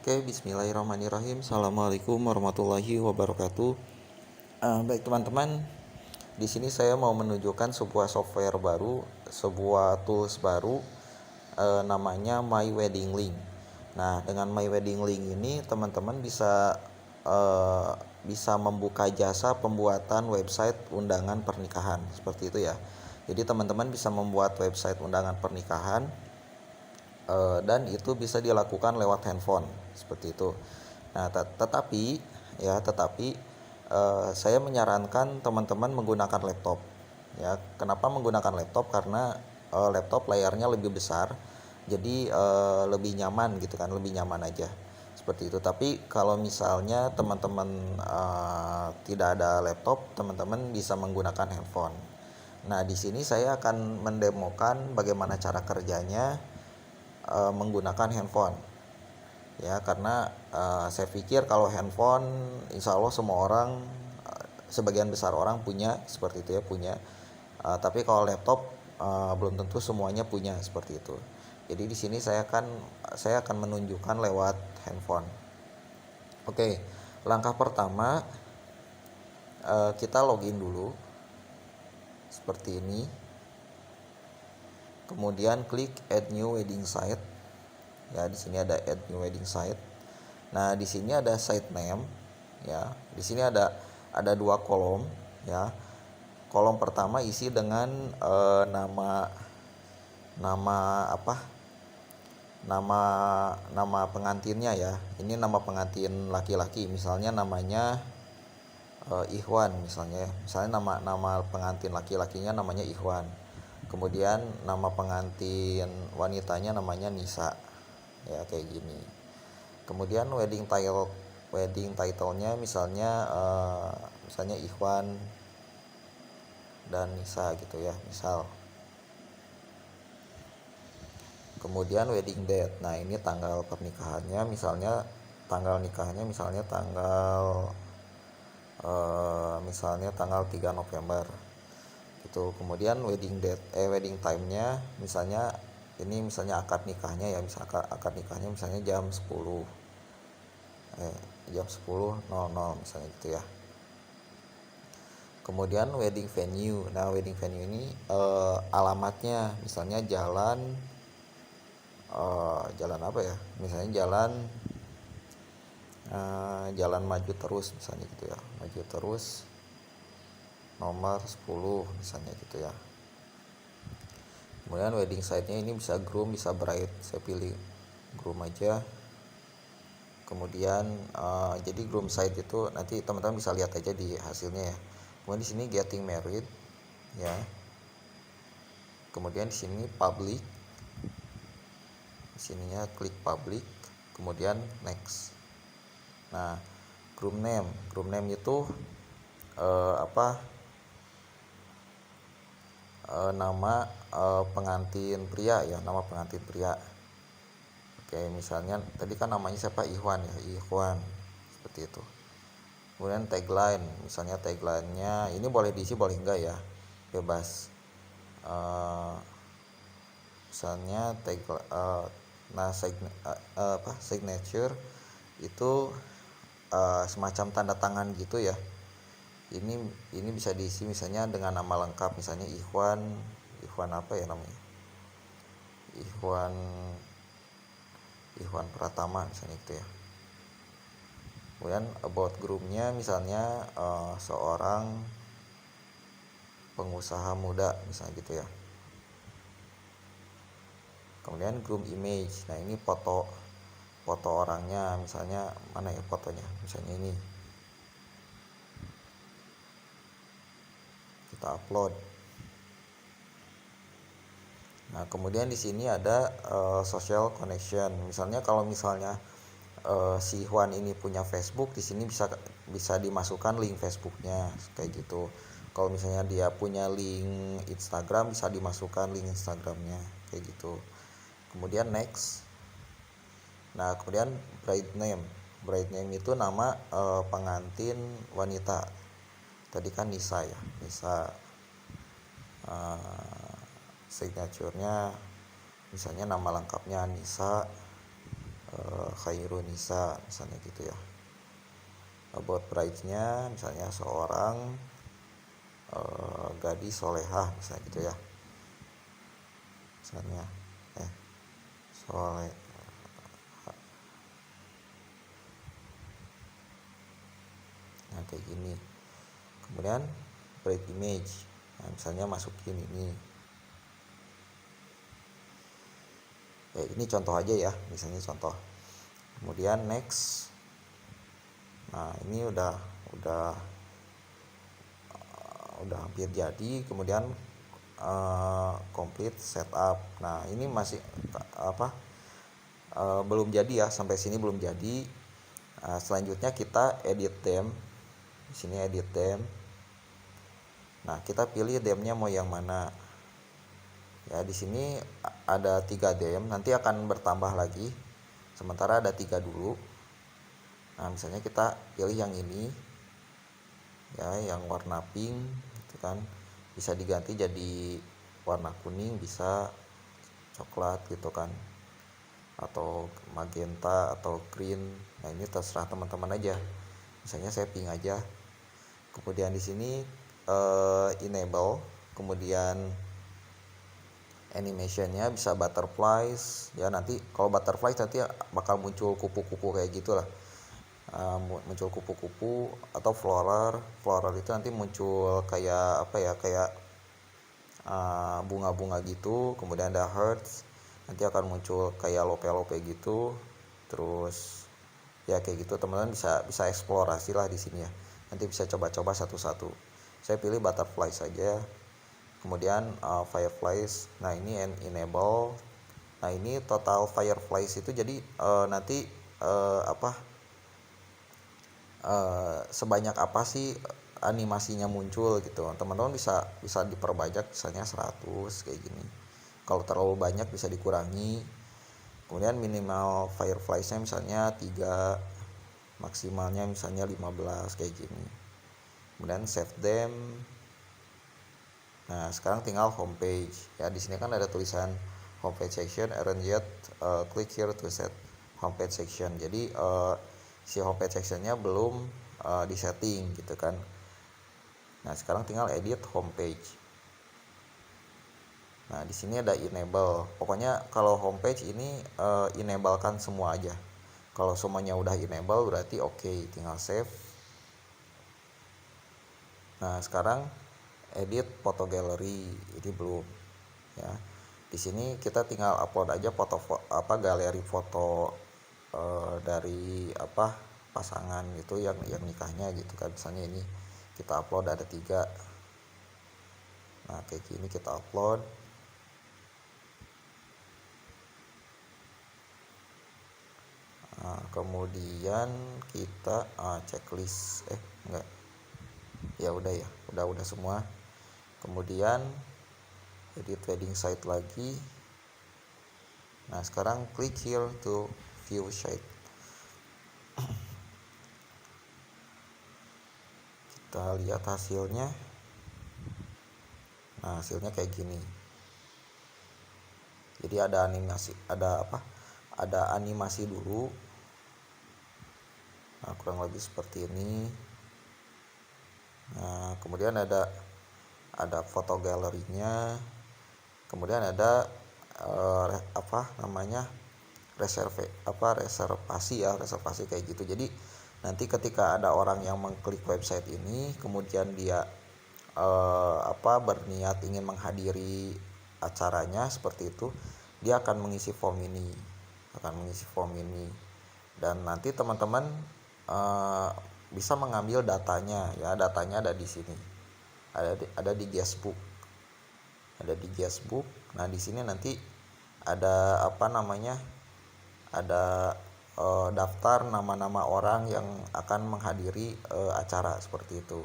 Oke, bismillahirrahmanirrahim. Assalamualaikum warahmatullahi wabarakatuh. Baik teman-teman, di sini saya mau menunjukkan sebuah software baru, sebuah tools baru, namanya My Wedding Link. Nah, dengan My Wedding Link ini teman-teman bisa membuka jasa pembuatan website undangan pernikahan, seperti itu ya. Jadi teman-teman bisa membuat website undangan pernikahan, dan itu bisa dilakukan lewat handphone seperti itu. Nah, tetapi saya menyarankan teman-teman menggunakan laptop. Ya, kenapa menggunakan laptop? Karena laptop layarnya lebih besar, jadi lebih nyaman gitu kan, lebih nyaman aja seperti itu. Tapi kalau misalnya teman-teman tidak ada laptop, teman-teman bisa menggunakan handphone. Nah, di sini saya akan mendemokan bagaimana cara kerjanya menggunakan handphone ya, karena saya pikir kalau handphone insya Allah semua orang, sebagian besar orang punya seperti itu ya, tapi kalau laptop belum tentu semuanya punya seperti itu. Jadi di sini saya akan menunjukkan lewat handphone. Oke, langkah pertama, kita login dulu seperti ini. Kemudian klik add new wedding site. Ya, di sini ada add new wedding site. Nah, di sini ada site name ya. Di sini ada dua kolom ya. Kolom pertama isi dengan nama apa? Nama pengantinnya ya. Ini nama pengantin laki-laki, misalnya namanya Ikhwan misalnya. Misalnya nama pengantin laki-lakinya namanya Ikhwan. Kemudian nama pengantin wanitanya namanya Nisa. Ya, kayak gini. Kemudian wedding title-nya misalnya Ikhwan dan Nisa gitu ya, misal. Kemudian wedding date. Nah, ini tanggal pernikahannya, tanggal nikahnya misalnya tanggal 3 November gitu. Kemudian wedding time-nya misalnya akad nikahnya ya, akad nikahnya misalnya jam 10.00 misalnya gitu ya. Kemudian wedding venue. Nah, wedding venue ini alamatnya misalnya jalan apa ya? Misalnya jalan maju terus misalnya gitu ya. Maju terus nomor 10 misalnya gitu ya. Kemudian wedding site-nya ini bisa groom, bisa bride. Saya pilih groom aja. Kemudian jadi groom site itu nanti teman-teman bisa lihat aja di hasilnya ya. Kemudian di sini getting married ya. Kemudian di sini public. Di sininya klik public, kemudian next. Nah, groom name itu nama pengantin pria ya, nama pengantin pria. Oke, misalnya tadi kan namanya siapa, Ikhwan ya, Ikhwan seperti itu. Kemudian tagline, misalnya tagline-nya ini boleh diisi boleh enggak ya, bebas. Misalnya signature itu semacam tanda tangan gitu ya. Ini bisa diisi misalnya dengan nama lengkap, misalnya Ikhwan apa ya namanya, Ikhwan Pratama misalnya gitu ya. Kemudian about groomnya misalnya seorang pengusaha muda misalnya gitu ya. Kemudian groom image. Nah, ini foto orangnya, misalnya mana ya fotonya, misalnya ini kita upload. Nah, kemudian di sini ada social connection. Misalnya kalau si Juan ini punya Facebook, di sini bisa dimasukkan link Facebooknya kayak gitu. Kalau misalnya dia punya link Instagram, bisa dimasukkan link Instagramnya kayak gitu. Kemudian next. Nah, kemudian bride name itu nama pengantin wanita. Tadi kan Nisa ya, Nisa. Signaturenya misalnya nama lengkapnya Nisa Khairunisa misalnya gitu ya. About bride-nya misalnya seorang gadis solehah misalnya gitu ya, misalnya soleh. Nah kayak gini. Kemudian bride image, nah misalnya masukin ini ya, ini contoh aja ya, misalnya contoh. Kemudian next. Nah ini udah hampir jadi. Kemudian complete setup. Nah ini masih belum jadi ya, sampai sini belum jadi. Selanjutnya kita edit theme. Di sini edit theme. Nah kita pilih theme-nya mau yang mana ya. Di sini ada 3 theme, nanti akan bertambah lagi, sementara ada 3 dulu. Nah misalnya kita pilih yang ini ya, yang warna pink gitu kan, bisa diganti jadi warna kuning, bisa coklat gitu kan, atau magenta atau green. Nah ini terserah teman-teman aja, misalnya saya pink aja. Kemudian di sini enable, kemudian animationnya bisa butterflies ya. Nanti kalau butterflies nanti bakal muncul kupu-kupu kayak gitulah, muncul kupu-kupu. Atau floral itu nanti muncul kayak apa ya, kayak bunga-bunga gitu. Kemudian ada hearts, nanti akan muncul kayak lope-lope gitu. Terus ya kayak gitu, teman-teman bisa eksplorasi lah di sini ya, nanti bisa coba-coba satu-satu. Saya pilih butterfly saja. Kemudian fireflies, nah ini enable. Nah ini total fireflies itu jadi nanti sebanyak apa sih animasinya muncul gitu. Teman-teman bisa diperbanyak, misalnya 100 kayak gini. Kalau terlalu banyak bisa dikurangi. Kemudian minimal firefliesnya misalnya 3, maksimalnya misalnya 15 kayak gini. Kemudian save them. Nah sekarang tinggal homepage ya. Di sini kan ada tulisan homepage section aren't yet, click here to set homepage section. Jadi si homepage sectionnya belum disetting gitu kan. Nah sekarang tinggal edit homepage. Nah di sini ada enable. Pokoknya kalau homepage ini enablekan semua aja. Kalau semuanya udah enable berarti oke, tinggal save. Nah sekarang edit foto gallery, ini belum ya. Di sini kita tinggal upload aja galeri foto dari pasangan itu yang nikahnya gitu kan. Misalnya ini kita upload ada 3. Nah kayak gini kita upload. Nah, kemudian kita checklist enggak ya, udah semua. Kemudian edit wedding site lagi. Nah sekarang klik here to view site. Kita lihat hasilnya. Nah hasilnya kayak gini. Jadi ada animasi dulu. Nah kurang lebih seperti ini. Nah kemudian ada foto galerinya. Kemudian ada reservasi kayak gitu. Jadi nanti ketika ada orang yang mengklik website ini, kemudian dia berniat ingin menghadiri acaranya seperti itu, dia akan mengisi form ini, dan nanti teman-teman bisa mengambil datanya ya. Datanya ada di sini, ada di guestbook, Nah di sini nanti ada daftar nama-nama orang yang akan menghadiri acara seperti itu.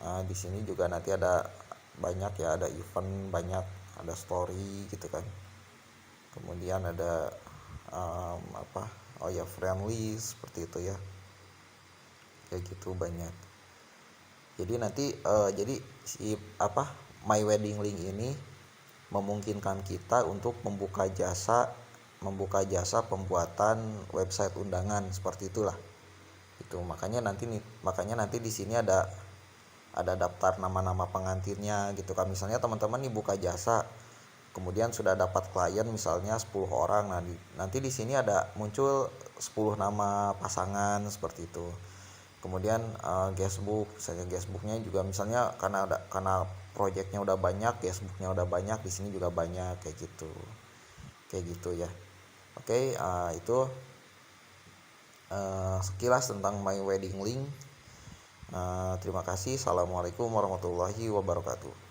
Di sini juga nanti ada banyak ya, ada event banyak, ada story gitu kan. Kemudian ada friendly seperti itu ya, kayak gitu banyak. Jadi nanti jadi si My Wedding Link ini memungkinkan kita untuk membuka jasa membuka jasa pembuatan website undangan seperti itulah. Itu makanya nanti di sini ada daftar nama-nama pengantinnya gitu kan. Misalnya teman-teman nih buka jasa, kemudian sudah dapat klien misalnya 10 orang. Nah, nanti di sini ada muncul 10 nama pasangan seperti itu. Kemudian guestbook, misalnya guestbooknya juga misalnya karena projectnya udah banyak, guestbooknya udah banyak, di sini juga banyak kayak gitu ya. Oke, itu sekilas tentang My Wedding Link. Terima kasih. Assalamualaikum warahmatullahi wabarakatuh.